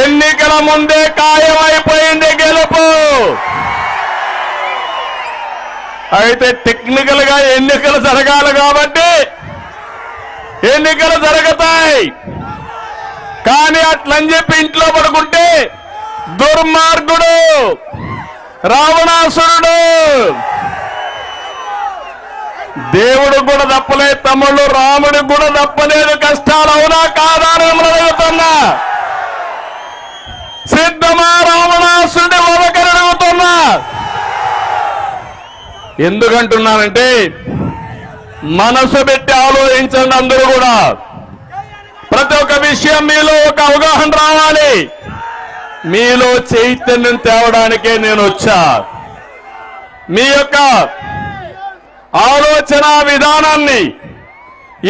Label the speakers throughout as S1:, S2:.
S1: ఎన్నికల ముందే ఖాయమైపోయింది గెలుపు. అయితే టెక్నికల్ గా ఎన్నికలు జరగాలి కాబట్టి ఎన్నికలు జరుగుతాయి. కానీ అట్లని చెప్పి ఇంట్లో పడుకుంటే దుర్మార్గుడు రావణాసురుడు. దేవుడు కూడా తప్పలేదు తమ్ముళ్ళు, రాముడికి కూడా తప్పలేదు కష్టాలు. అవునా కాదా అని మిమ్మల్ని అడుగుతున్నా. సిద్ధమా రావణాసురుడి వదకని అడుగుతున్నా. ఎందుకంటున్నానంటే మనసు పెట్టి ఆలోచించండి. అందరూ కూడా ప్రతి ఒక్క విషయం మీలో ఒక అవగాహన రావాలి. మీలో చైతన్యం తేవడానికే నేను వచ్చా. మీ యొక్క ఆలోచన విధానాన్ని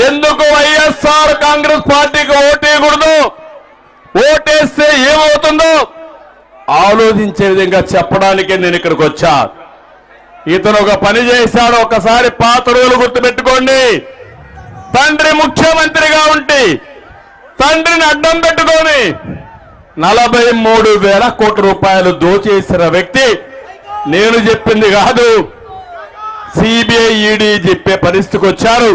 S1: ఎందుకు వైఎస్ఆర్ కాంగ్రెస్ పార్టీకి ఓటేయకూడదు, ఓటేస్తే ఏమవుతుందో ఆలోచించే విధంగా చెప్పడానికే నేను ఇక్కడికి వచ్చా. ఇతను ఒక పని చేశాడు. ఒకసారి పాత రోజులు గుర్తుపెట్టుకోండి. తండ్రి ముఖ్యమంత్రిగా ఉంటే తండ్రిని అడ్డం పెట్టుకొని 43,000 కోట్ల రూపాయలు దోచేసిన వ్యక్తి. నేను చెప్పింది కాదు, సిబిఐ ఈడీ చెప్పే పరిస్థితికి వచ్చారు.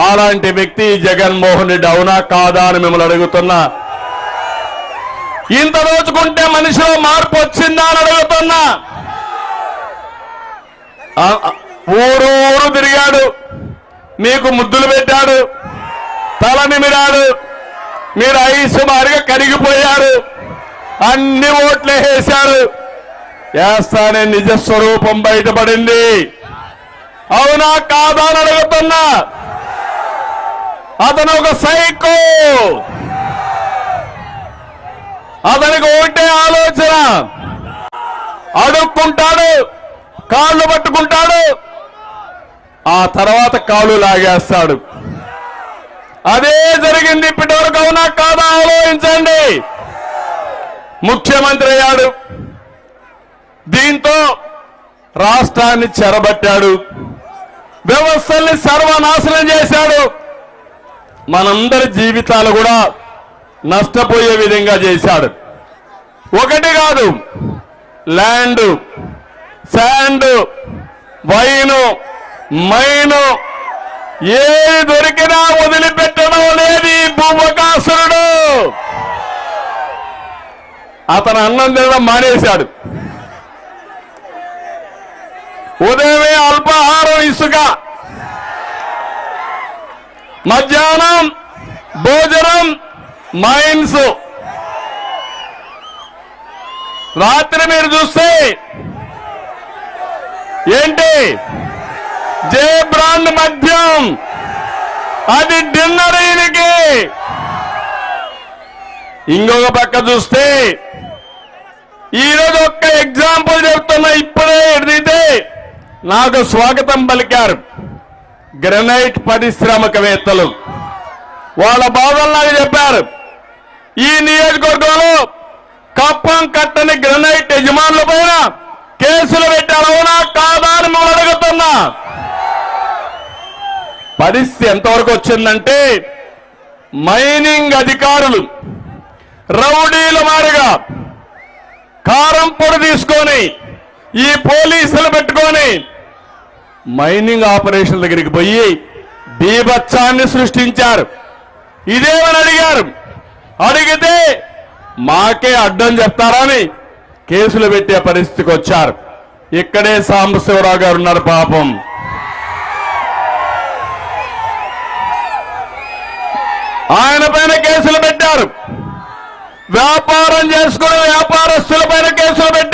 S1: అలాంటి వ్యక్తి జగన్మోహన్ రెడ్డి. అవునా కాదా అని మిమ్మల్ని అడుగుతున్నా. ఇంత దోచుకుంటే మనిషిలో మార్పు వచ్చిందా అని అడుగుతున్నా. ఊరు ఊరు తిరిగాడు, మీకు ముద్దులు పెట్టాడు, తల నిమిరాడు, మీరు ఐసు మారిగా కరిగిపోయారు, అన్ని ఓట్లే వేశారు. వేస్తానే నిజ స్వరూపం బయటపడింది. అవునా కాదా అని అడుగుతున్నా. అతను ఒక సైకో. అతనికి ఒకటే ఆలోచన, అడుక్కుంటాడు, కాళ్ళు పట్టుకుంటాడు, ఆ తర్వాత కాళ్ళు లాగేస్తాడు. అదే జరిగింది ఇప్పటివరకు. అవునా కాదా ఆలోచించండి. ముఖ్యమంత్రి అయ్యాడు, దీంతో రాష్ట్రాన్ని చెరబట్టాడు, వ్యవస్థల్ని సర్వనాశనం చేశాడు, మనందరి జీవితాలు కూడా నష్టపోయే విధంగా చేశాడు. ఒకటి కాదు, ల్యాండ్, శాండ్, వైను, మైను ఏది దొరికినా వదిలిపెట్టడం లేదు ఈ భూవకాసురుడు. అతను అన్నం తినడం మానేశాడు. ఉదయమే అల్పాహారం ఇసుక, మధ్యాహ్నం భోజనం మైన్స్, రాత్రి మీరు చూస్తే ఏంటి జే బ్రాండ్ మద్యం, అది డిన్నర్ ఈయనకి. ఇంకొక పక్క చూస్తే ఈరోజు ఒక్క ఎగ్జాంపుల్ చెప్తున్నా. ఇప్పుడే ఎడితే నాకు స్వాగతం పలికారు గ్రనైట్ పారిశ్రామికవేత్తలు. వాళ్ళ బాధలు నాకు చెప్పారు. ఈ నియోజకవర్గంలో కప్పం కట్టని గ్రనైట్ యజమానుల పైన కేసులు పెట్టారు. అవునా కాదా అని మిమ్మల్ని అడుగుతున్నా. పరిస్థితి ఎంతవరకు వచ్చిందంటే మైనింగ్ అధికారులు రౌడీల మారిగా కారం పొడి తీసుకొని ఈ పోలీసులు పెట్టుకొని మైనింగ్ ఆపరేషన్ దగ్గరికి పోయి బీభత్సాన్ని సృష్టించారు. ఇదేమని అడిగారు. అడిగితే మాకే అడ్డం చెప్తారని కేసులు పెట్టే పరిస్థితికి వచ్చారు. ఇక్కడే సాంబశివరావు గారు ఉన్నారు. పాపం ఆయన పైన కేసులు పెట్టారు. వ్యాపారం చేసుకునే వ్యాపారస్తుల పైన కేసులు పెట్టారు.